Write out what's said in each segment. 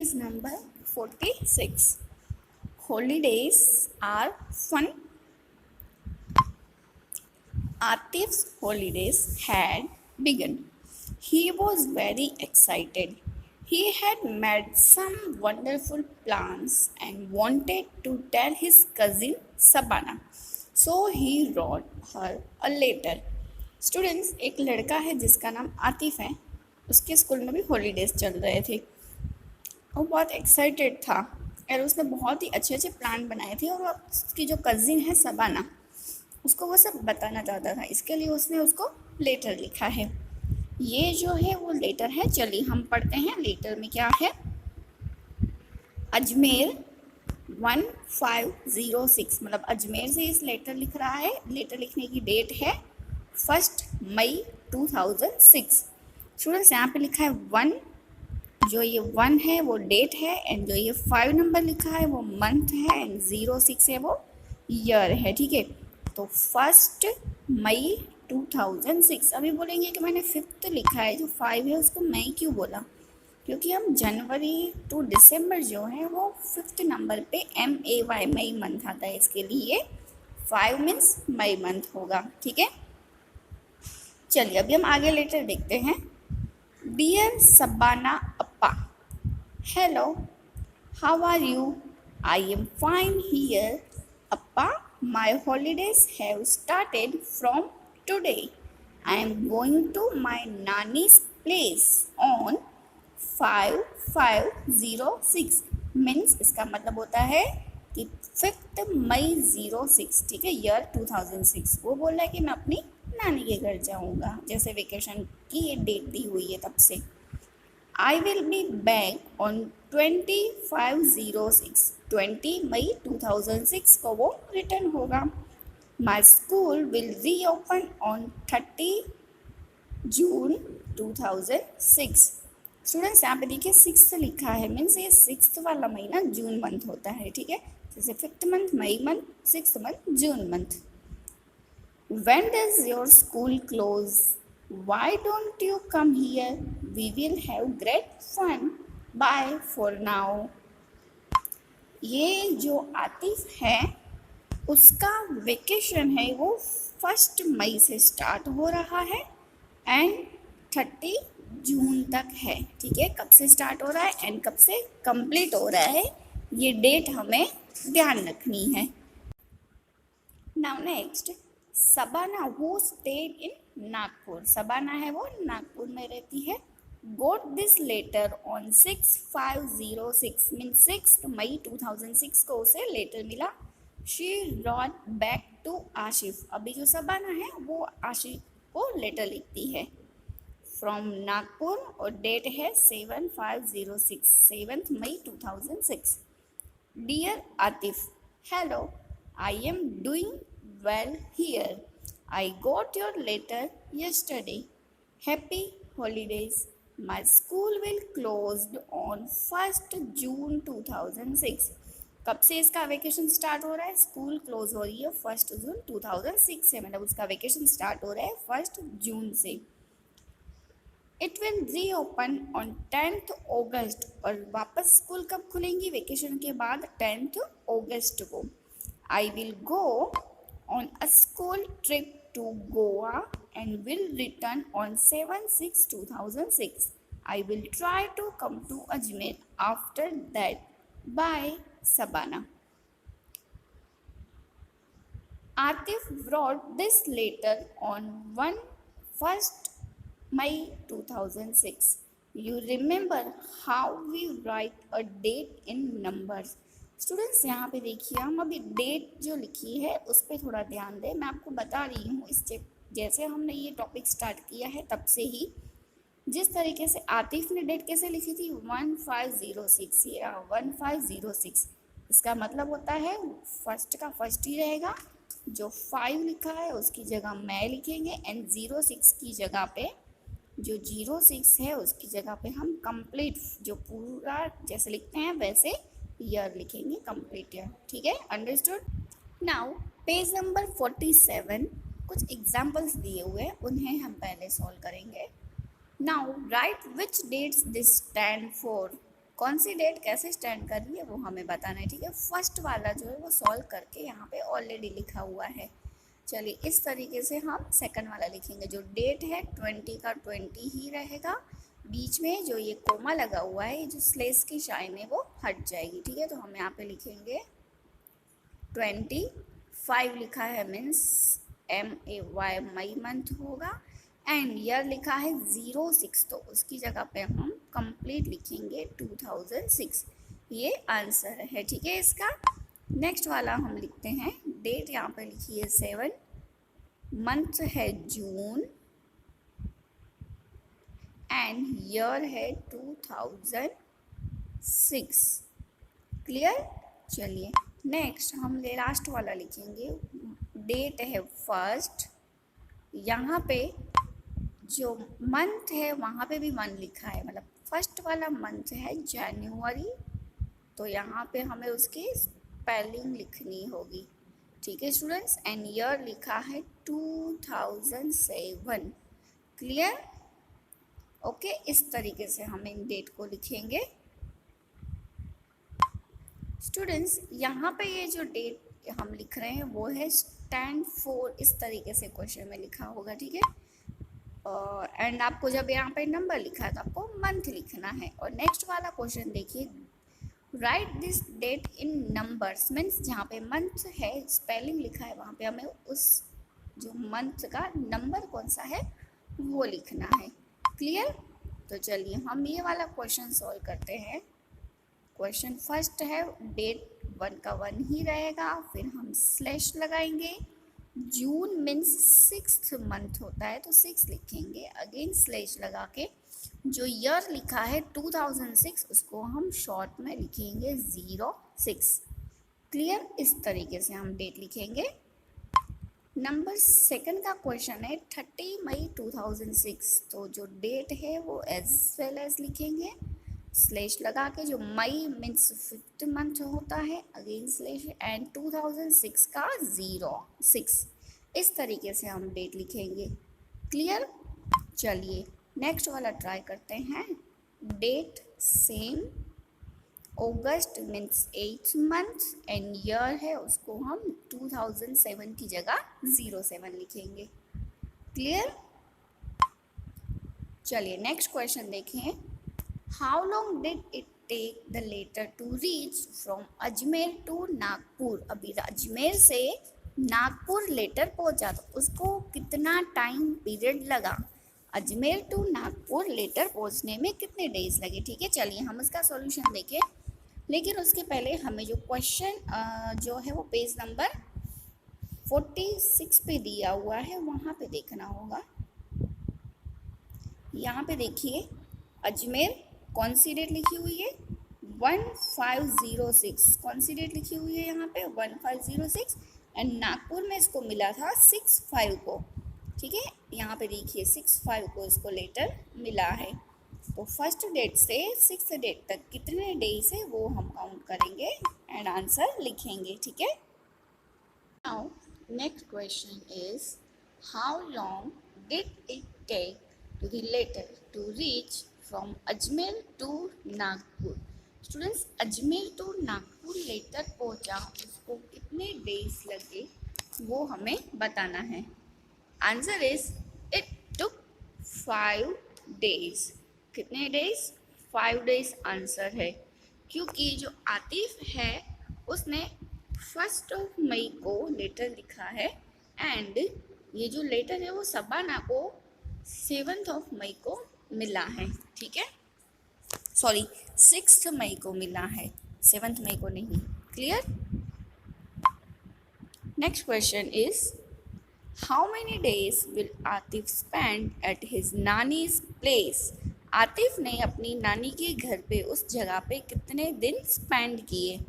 Is number 46. Holidays are fun. Atif's holidays had begun. He was very excited. He had made some wonderful plans and wanted to tell his cousin Sabana. So he wrote her a letter. Students, एक लड़का है जिसका नाम आतिफ है. उसके school में भी holidays चल रहे थे. वो बहुत एक्साइटेड था और उसने बहुत ही अच्छे अच्छे प्लान बनाए थे और उसकी जो कज़िन है सबाना, उसको वो सब बताना चाहता था. इसके लिए उसने उसको लेटर लिखा है. ये जो है वो लेटर है. चलिए हम पढ़ते हैं. लेटर में क्या है? अजमेर 1506, मतलब अजमेर से इस लेटर लिख रहा है. लेटर लिखने की डेट है 1 मई 2006. स्टूडेंट्स, यहाँ पे लिखा है 1, जो ये 1 है वो डेट है, एंड जो ये 5 नंबर लिखा है वो मंथ है, एंड 06 है वो ईयर है. ठीक है, तो 1 मई 2006. अभी बोलेंगे कि मैंने 5th लिखा है, जो 5 है उसको मई क्यों बोला? क्योंकि हम जनवरी टू दिसंबर जो है वो 5th नंबर पे MAY मई मंथ आता है, इसके लिए 5 मीन्स मई मंथ होगा. ठीक है, चलिए अभी हम आगे लेटर देखते हैं. Dear Sabana Appa, hello, how are you? I am fine here. Appa, my holidays have started from today. I am going to my nanny's place on 5506. Means इसका मतलब होता है कि 5 मई 06. ठीक है, ईयर 2006. वो बोल रहा है कि मैं अपनी नानी के घर जाऊंगा, जैसे वेकेशन की ये डेट दी हुई है तब से. I will be back on 2506. 20 मई 2006 को वो रिटर्न होगा. My school will reopen on 30 June 2006. Students, यहाँ पे देखिए 6 लिखा है, मीन्स ये 6th वाला महीना जून मंथ होता है. ठीक है, जैसे 5th मंथ मई मंथ, 6th मंथ जून month. When does your school close? Why don't you come here? We will have great fun. Bye for now. ये जो आतिफ है उसका वेकेशन है वो 1 मई से स्टार्ट हो रहा है एंड 30 जून तक है. ठीक है, कब से स्टार्ट हो रहा है एंड कब से कंप्लीट हो रहा है, ये डेट हमें ध्यान रखनी है. Now next, Sabana who stayed in Nagpur. Sabana है वो नागपुर में रहती है. Got this letter on 6506, means 6 मई 2006 को उसे लेटर मिला. She wrote back to Ashif. अभी जो सबाना है वो आशिफ को लेटर लिखती है फ्रॉम नागपुर और डेट है 7506, 7th मई 2006. Dear Atif, hello, I am doing well here. I got your letter yesterday. Happy holidays. My school will closed on 1 June 2006. कब से इसका वेकेशन स्टार्ट हो रहा है? स्कूल क्लोज हो रही है 1 जून 2006 से, मतलब उसका वेकेशन स्टार्ट हो रहा है 1 जून से. It will reopen on 10th अगस्त. और वापस स्कूल कब खुलेंगी वेकेशन के बाद? 10th अगस्त को. I will go on a school trip to Goa and will return on 7/6/2006. I will try to come to Ajmer after that. Bye, Sabana. Atif wrote this letter on 1 May 2006. You remember how we write a date in numbers. Students, यहाँ पे देखिए हम अभी date जो लिखी है उस पर थोड़ा ध्यान दें. मैं आपको बता रही हूँ इस जैसे हमने ये टॉपिक स्टार्ट किया है तब से ही, जिस तरीके से आतिफ ने डेट कैसे लिखी थी 1506 या 1506, इसका मतलब होता है फर्स्ट का फर्स्ट ही रहेगा. जो 5 लिखा है उसकी जगह मैं लिखेंगे एंड 06 की जगह पे, जो 06 है उसकी जगह पे हम कंप्लीट, जो पूरा जैसे लिखते हैं वैसे ईयर लिखेंगे, कंप्लीट ईयर. ठीक है, अंडरस्टूड. नाउ पेज नंबर 47 कुछ एग्जाम्पल्स दिए हुए हैं, उन्हें हम पहले सॉल्व करेंगे. Now write which dates this stand for. कौन सी डेट कैसे स्टैंड कर रही है वो हमें बताना है, ठीक है। फर्स्ट वाला जो है वो सॉल्व करके यहाँ पे ऑलरेडी लिखा हुआ है। चलिए इस तरीके से हम सेकंड वाला लिखेंगे। जो डेट है 20 का 20 ही रहेगा, बीच में जो ये कोमा लगा हुआ है, जो स्लेस की शाइन है वो हट जाएगी, ठीक है। तो हम यहाँ पे लिखेंगे 25 लिखा है, मीन्स MAY मई मंथ होगा, एंड ईयर लिखा है 06, तो उसकी जगह पे हम कंप्लीट लिखेंगे 2006। ये आंसर है, ठीक है इसका। नेक्स्ट वाला हम लिखते हैं, डेट यहाँ पे लिखी है 7, मंथ है जून, एंड ईयर है 2006। क्लियर। चलिए नेक्स्ट हम लास्ट वाला लिखेंगे, डेट है फर्स्ट, यहाँ पे जो मंथ है वहाँ पे भी मंथ लिखा है, मतलब फर्स्ट वाला मंथ है जनवरी, तो यहाँ पे हमें उसकी स्पेलिंग लिखनी होगी, ठीक है स्टूडेंट्स। एंड ईयर लिखा है 2007। क्लियर। ओके, इस तरीके से हम इन डेट को लिखेंगे स्टूडेंट्स। यहाँ पे ये जो डेट हम लिख रहे हैं वो है स्टैंड फॉर, इस तरीके से क्वेश्चन में लिखा होगा, ठीक है। एंड आपको जब यहाँ पे नंबर लिखा है तो आपको मंथ लिखना है। और नेक्स्ट वाला क्वेश्चन देखिए, write this date in numbers, means जहाँ पे मंथ है स्पेलिंग लिखा है वहाँ पे हमें उस जो मंथ का नंबर कौन सा है वो लिखना है। क्लियर। तो चलिए हम ये वाला क्वेश्चन सॉल्व करते हैं। क्वेश्चन फर्स्ट है, डेट 1 का 1 ही रहेगा, फिर हम स्लैश लगाएंगे। जून मीन्स 6th मंथ होता है तो 6 लिखेंगे, अगेन स्लैश लगा के जो ईयर लिखा है 2006 उसको हम शॉर्ट में लिखेंगे 06। क्लियर। इस तरीके से हम डेट लिखेंगे। नंबर सेकंड का क्वेश्चन है 30 मई 2006, तो जो डेट है वो एज वेल एज लिखेंगे, स्लैश लगा के, जो मई मीन्स 5th मंथ होता है, अगेन स्लैश, एंड 2006 का 06। इस तरीके से हम डेट लिखेंगे। क्लियर। चलिए नेक्स्ट वाला ट्राई करते हैं। डेट सेम, अगस्त means 8th month, and year है उसको हम 2007 की जगह 07 लिखेंगे। क्लियर। चलिए नेक्स्ट क्वेश्चन देखें। How long did it take the letter to reach from Ajmer to Nagpur. अभी अजमेर से नागपुर लेटर पहुंचा तो उसको कितना टाइम पीरियड लगा। अजमेर टू नागपुर लेटर पहुंचने में कितने डेज लगे, ठीक है। चलिए हम इसका सॉल्यूशन देखें, लेकिन उसके पहले हमें जो क्वेश्चन जो है वो पेज नंबर 46 पे दिया हुआ है वहाँ पे देखना होगा। यहाँ पे देखिए अजमेर कौन सी डेट लिखी हुई है 1506, कौन सी डेट लिखी हुई है यहाँ पे 1506, एंड नागपुर में इसको मिला था 65 को, ठीक है। यहाँ पे देखिए 65 को इसको लेटर मिला है, तो फर्स्ट डेट से 6th डेट तक कितने डेज है वो हम काउंट करेंगे एंड आंसर लिखेंगे, ठीक है। Now next question is, how long did it take to the letter to reach from Ajmer to Nagpur। Students Ajmer to Nagpur letter पहुंचा उसको कितने डेज लगे वो हमें बताना है। Answer is it took 5 days. कितने डेज 5 डेज आंसर है, क्योंकि जो आतिफ है उसने 1 मई को लेटर लिखा है, एंड ये जो लेटर है वो सबाना को 7 मई को मिला है, ठीक है। सॉरी 6 मई को मिला है, 7 मई को नहीं। Clear. Next question is, how many days will Atif spend at his nannies place. Atif ने अपनी नानी के घर पे उस जगह पे कितने दिन स्पेंड किए,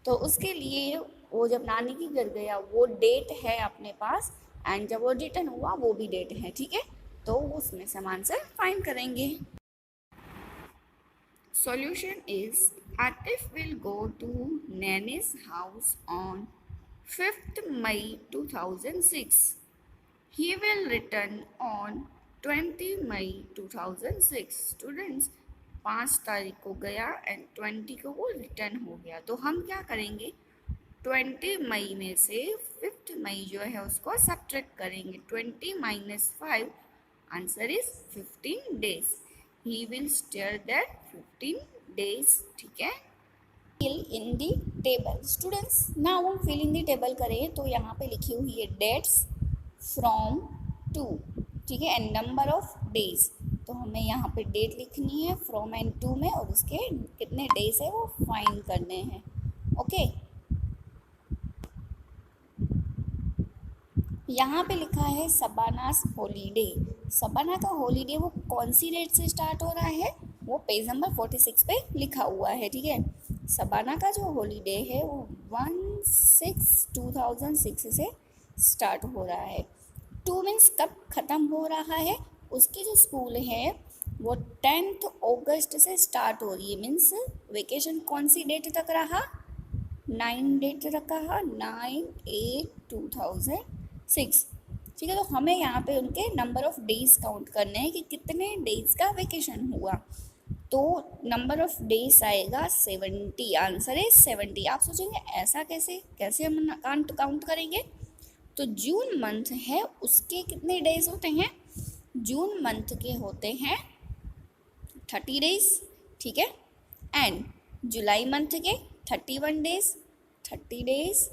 तो उसके लिए वो जब नानी के घर गया वो डेट है अपने पास, एंड जब वो रिटर्न हुआ वो भी डेट है, ठीक है। तो उसमें से हम आंसर फाइंड करेंगे। Solution is, Atif will go to Nani's house on 5th May 2006। He will return on 20 May 2006। Students 5 तारीख को गया एंड 20 को वो रिटर्न हो गया। तो हम क्या करेंगे, 20 मई में से 5 मई जो है उसको सब्ट्रैक्ट करेंगे। 20 minus 5, answer is 15 days. He will stay there 15 days. ठीक है, fill in the table. Students now हम फिल इन दी टेबल करें तो यहाँ पे लिखी हुई है डेट्स फ्रॉम टू, ठीक है, एंड नंबर ऑफ डेज। तो हमें यहाँ पे डेट लिखनी है फ्रॉम एंड टू में, और उसके कितने डेज है वो फाइंड करने हैं। ओके, यहाँ पे लिखा है सबानास हॉलीडे। सबाना का हॉलीडे वो कौन सी डेट से स्टार्ट हो रहा है, वो पेज नंबर 46 पे लिखा हुआ है। ठीक है, सबाना का जो हॉलीडे है वो 1/6/2006 से स्टार्ट हो रहा है। 2 मीन्स कब ख़त्म हो रहा है, उसकी जो स्कूल है वो 10 अगस्त से स्टार्ट हो रही है। मीन्स वेकेशन कौन सी डेट तक रहा, 9 डेट तक रहा, 9/8/2006। ठीक है, तो हमें यहाँ पे उनके नंबर ऑफ डेज काउंट करने हैं कि कितने डेज का वेकेशन हुआ। तो नंबर ऑफ डेज आएगा 70, आंसर है 70। आप सोचेंगे ऐसा कैसे, कैसे हम काउंट करेंगे। तो जून मंथ है उसके कितने डेज होते हैं, जून मंथ के होते हैं 30 डेज। ठीक है, एंड जुलाई मंथ के 31 डेज, 30 डेज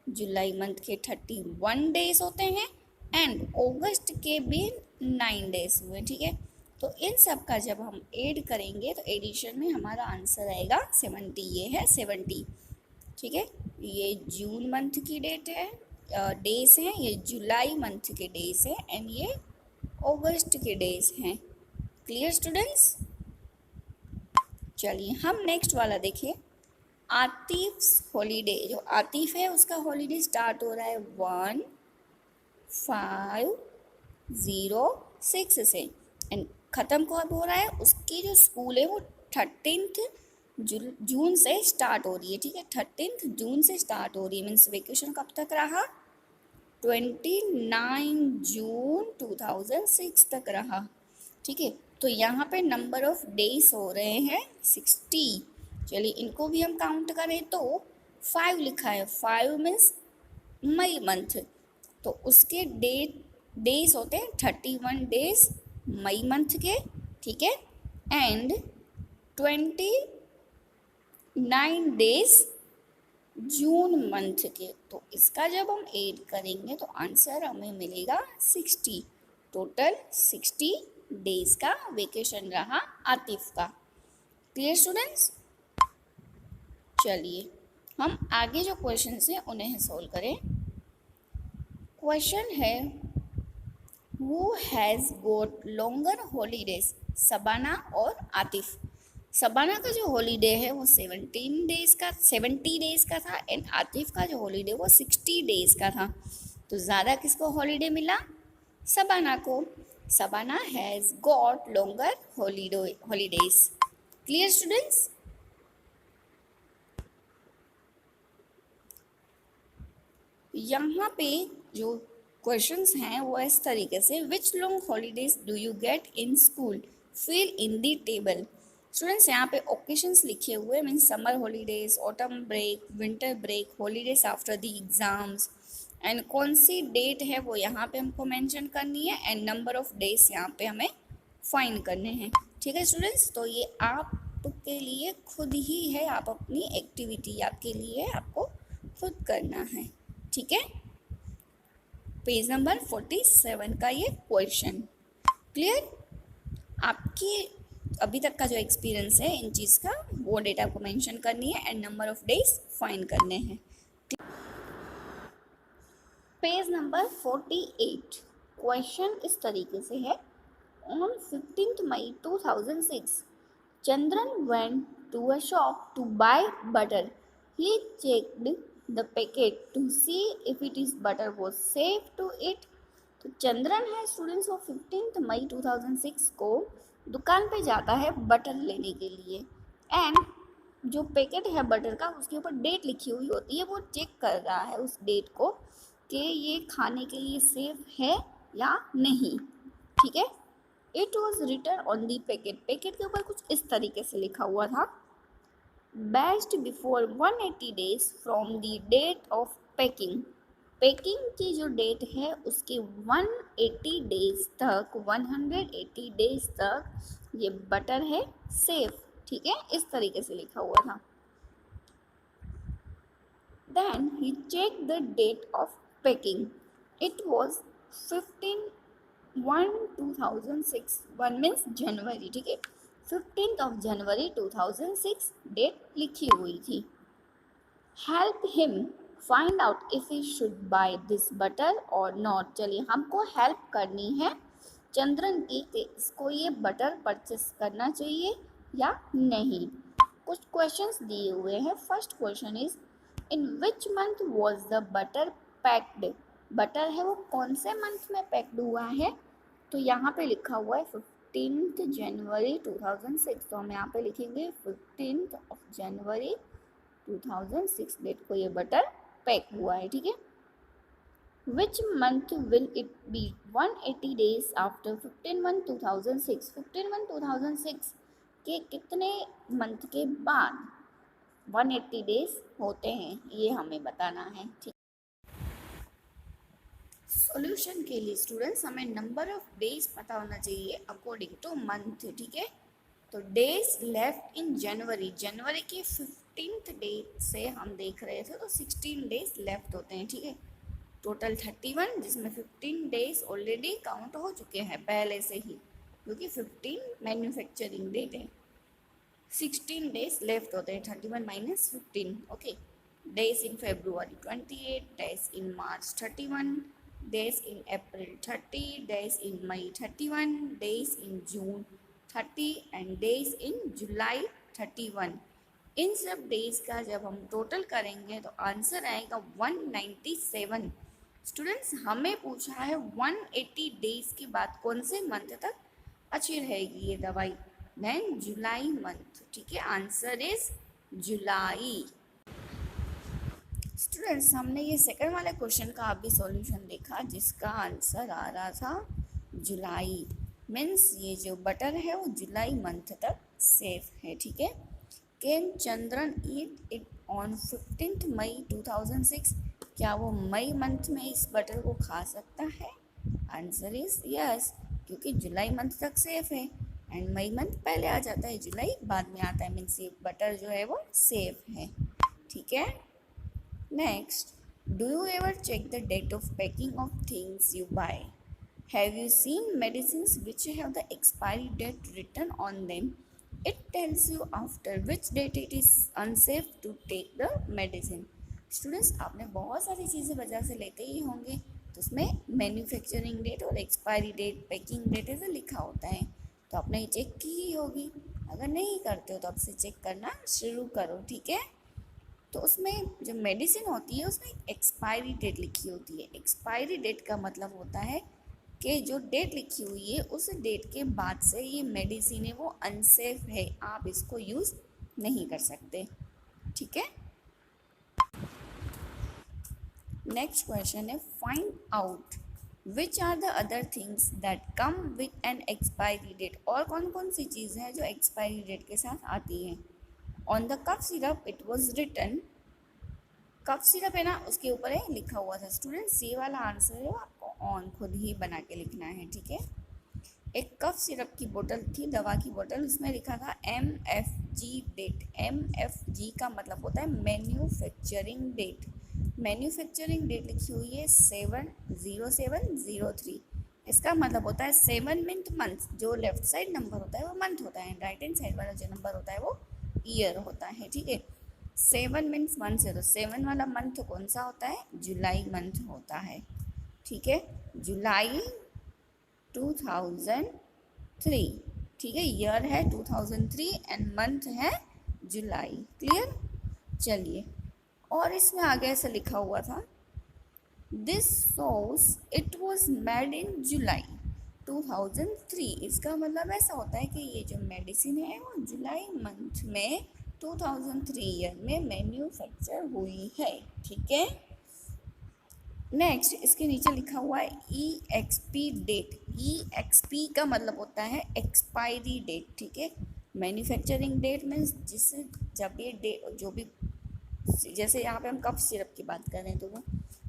जुलाई मंथ के 31 डेज होते हैं, एंड अगस्त के भी 9 डेज हुए। ठीक है, तो इन सब का जब हम ऐड करेंगे तो एडिशन में हमारा आंसर आएगा 70। ये है 70। ठीक है, ये जून मंथ की डेट है, डेज हैं, ये जुलाई मंथ के डेज हैं, एंड ये अगस्त के डेज हैं। Clear students. चलिए हम नेक्स्ट वाला देखिए, आतिफ हॉलीडे। जो आतिफ है उसका हॉलीडे स्टार्ट हो रहा है 1/5/06 से, एंड ख़त्म कब हो रहा है, उसकी जो स्कूल है वो 13 जून से स्टार्ट हो रही है। ठीक है, 13 जून से स्टार्ट हो रही है। मीन्स वेकेशन कब तक रहा, 29 जून 2006 तक रहा। ठीक है, तो यहाँ पे नंबर ऑफ डेज हो रहे हैं 60। चलिए इनको भी हम काउंट करें तो 5 लिखा है, 5 मीन्स मई मंथ, तो उसके डेज होते हैं 31 डेज मई मंथ के। ठीक है, एंड 29 डेज जून मंथ के। तो इसका जब हम ऐड करेंगे तो आंसर हमें मिलेगा 60। टोटल 60 डेज का वेकेशन रहा आतिफ का। Clear students. चलिए हम आगे जो क्वेश्चंस हैं उन्हें सॉल्व करें। क्वेश्चन है, who has got longer holidays, Sabana और आतिफ। सबाना का जो हॉलीडे है वो 70 डेज का था, एंड आतिफ का जो हॉलीडे वो 60 डेज का था। तो ज़्यादा किसको हॉलीडे मिला, सबाना को। Sabana has got longer holidays. Clear students. यहाँ पे जो क्वेश्चंस हैं वो इस तरीके से, which long holidays do you get in school, fill in the table. Students यहाँ पे ओकेशंस लिखे हुए, means summer holidays, autumn break, winter break, holidays after the exams, and कौन सी डेट है वो यहाँ पे हमको मेंशन करनी है, एंड नंबर ऑफ डेज यहाँ पे हमें फाइंड करने हैं। ठीक है स्टूडेंट्स, तो ये आपके लिए खुद ही है, आप अपनी एक्टिविटी आपके लिए आपको खुद करना है। ठीक है, पेज नंबर 47 का ये क्वेश्चन। क्लियर। आपकी अभी तक का जो एक्सपीरियंस है इन चीज़ का, वो डेटा को मेंशन करनी है and number of days find करने हैं। पेज नंबर 48 क्वेश्चन इस तरीके से है, ऑन 15 मई 2006 Chandran went to a shop to buy butter. He checked the packet to see if it is butter was safe to eat. तो चंद्रन है स्टूडेंट्स, वो 15 मई 2006 को दुकान पे जाता है बटर लेने के लिए, एंड जो पैकेट है बटर का उसके ऊपर डेट लिखी हुई होती है, वो चेक कर रहा है उस डेट को कि ये खाने के लिए सेफ है या नहीं। ठीक है, it was written on the packet, packet के ऊपर कुछ इस तरीके से लिखा हुआ था, best before 180 days from the date of packing, packing की जो डेट है उसके 180 डेज तक, 180 डेज तक ये बटर है सेफ, ठीक है, इस तरीके से लिखा हुआ था। Then he checked the date of packing. It was 15/1/2006. 1 means January, ठीक है, 15th of January 2006 डेट लिखी हुई थी। Help him find out if he should buy this butter or not. चलिए हमको हेल्प करनी है चंद्रन की कि इसको ये बटर परचेस करना चाहिए या नहीं। कुछ क्वेश्चंस दिए हुए हैं। First question is in which month was the butter packed, butter है वो कौन से मंथ में पैक्ड हुआ है, तो यहाँ पे लिखा हुआ है 15th जनवरी 2006, तो हम यहाँ पे लिखेंगे 15th of January 2006 डेट को ये बटर पैक हुआ है, ठीक है। Which month will it be 180 days after 15/1/2006, 15/1/2006 के कितने मंथ के बाद 180 डेज होते हैं, ये हमें बताना है, ठीक। सॉल्यूशन के लिए स्टूडेंट्स हमें नंबर ऑफ डेज पता होना चाहिए अकॉर्डिंग टू मंथ, ठीक है। तो डेज लेफ्ट इन जनवरी, जनवरी के 15th डे से हम देख रहे थे तो 16 डेज लेफ्ट होते हैं, ठीक है। टोटल 31 जिसमें 15 डेज ऑलरेडी काउंट हो चुके हैं पहले से ही, क्योंकि 15 मैन्युफैक्चरिंग डेट है, 16 डेज लेफ्ट होते हैं, 31 minus 15, okay. Days in February 28, days in March 31, days in April 30, days in May 31, days in June 30 and days in July 31। इन सब डेज का जब हम टोटल करेंगे तो आंसर आएगा 197। स्टूडेंट्स हमें पूछा है 180 डेज के बाद कौन से मंथ तक अच्छी रहेगी ये दवाई, देन जुलाई मंथ, ठीक है, आंसर इज जुलाई। स्टूडेंट्स हमने ये सेकंड वाले क्वेश्चन का अभी सॉल्यूशन देखा जिसका आंसर आ रहा था जुलाई, मीन्स ये जो बटर है वो जुलाई मंथ तक सेफ है, ठीक है। Can Chandran eat it on 15th मई 2006, क्या वो मई मंथ में इस बटर को खा सकता है, आंसर इज यस, क्योंकि जुलाई मंथ तक सेफ है एंड मई मंथ पहले आ जाता है, जुलाई बाद में आता है, मीन्स ये बटर जो है वो सेफ है, ठीक है। Next, do you ever check the date of packing of things you buy, have you seen medicines which have the expiry date written on them, it tells you after which date it is unsafe to take the medicine. Students आपने बहुत सारी चीज़ें बाजार से लेते ही होंगे तो उसमें मैन्युफैक्चरिंग डेट और एक्सपायरी डेट, पैकिंग डेट ऐसे लिखा होता है, तो आपने ये चेक की ही होगी, अगर नहीं करते हो तो आपसे चेक करना शुरू करो, ठीक है। तो उसमें जो मेडिसिन होती है उसमें एक्सपायरी डेट लिखी होती है, एक्सपायरी डेट का मतलब होता है कि जो डेट लिखी हुई है उस डेट के बाद से ये मेडिसिन है वो अनसेफ है, आप इसको यूज़ नहीं कर सकते, ठीक है। नेक्स्ट क्वेश्चन है find out which are the other things that come with an expiry date, और कौन कौन सी चीज़ें हैं जो एक्सपायरी डेट के साथ आती हैं। On the cough syrup it was written, cough syrup है ना उसके ऊपर है लिखा हुआ था, स्टूडेंट्स ये वाला आंसर है वो आपको ऑन खुद ही बना के लिखना है, ठीक है। एक कफ सिरप की बोतल थी, दवा की बोतल, उसमें लिखा था MFG डेट, MFG का मतलब होता है मैन्युफैक्चरिंग डेट, मैन्युफैक्चरिंग डेट लिखी हुई है 70703, इसका मतलब होता है 7 मंथ, जो लेफ्ट साइड नंबर होता है वो मंथ होता है, राइट हैंड साइड वाला जो नंबर होता है वो ईयर होता है, ठीक है। 7 मीन्स 1 से, तो 7 वाला मंथ कौन सा होता है, जुलाई मंथ होता है, ठीक है, जुलाई 2003, ठीक है, ईयर है 2003 एंड मंथ है जुलाई, क्लियर। चलिए, और इसमें आगे ऐसा लिखा हुआ था this sauce it was made in July 2003, इसका मतलब ऐसा होता है कि ये जो मेडिसिन है वो जुलाई मंथ में 2003 ईयर में मैन्युफैक्चर हुई है, ठीक है। नेक्स्ट इसके नीचे लिखा हुआ है EXP डेट। EXP का मतलब होता है एक्सपायरी डेट, ठीक है। मैन्युफैक्चरिंग डेट मीन्स जिससे जब ये डेट जो भी, जैसे यहाँ पे हम कफ सिरप की बात कर रहे हैं तो वो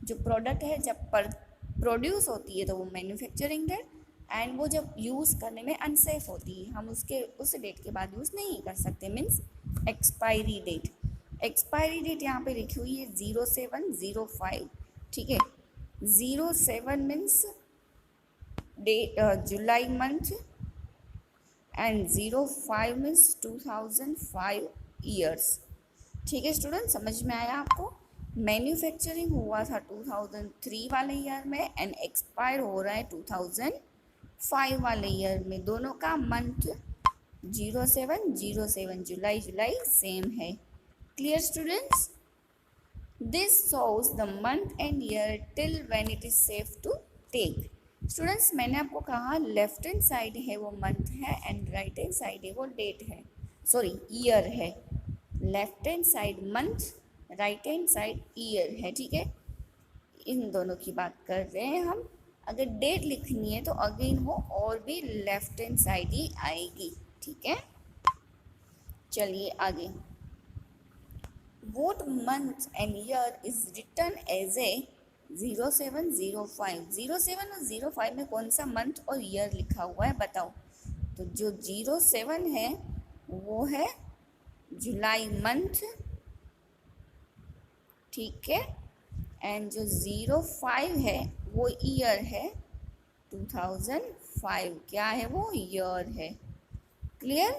जो प्रोडक्ट है जब प्रोड्यूस होती है तो वो मैन्युफैक्चरिंग डेट, एंड वो जब यूज़ करने में अनसेफ होती है हम उसके उस डेट के बाद यूज़ नहीं कर सकते, means expiry date. Expiry date यहाँ पे लिखी हुई है 0705, ठीक है। 07 मीन्स डेट जुलाई मंथ, एंड 05 मीन्स 2005 ईयर्स, ठीक है स्टूडेंट, समझ में आया आपको। मैन्युफैक्चरिंग हुआ था 2003 वाले ईयर में एंड एक्सपायर हो रहा है 2005 वाले ईयर में। दोनों का मंथ 0707, जुलाई जुलाई सेम है। Clear students? This shows the month and year till when it is safe to take. Students मैंने आपको कहा लेफ्ट हैंड साइड है वो मंथ है एंड राइट हैंड साइड है वो डेट है, सॉरी ईयर है। Left hand side month, right hand side year है, ठीक है। इन दोनों की बात कर रहे हैं हम। अगर डेट लिखनी है तो अगेन वो और भी लेफ्ट हैंड साइड ही आएगी, ठीक है। चलिए आगे। What month and year is written as a 0705? 07 और 05 में कौन सा मंथ और ईयर लिखा हुआ है बताओ। तो जो 07 है वो है जुलाई मंथ, ठीक है, एंड जो 05 है वो ईयर है 2005। क्या है वो? ईयर है। क्लियर?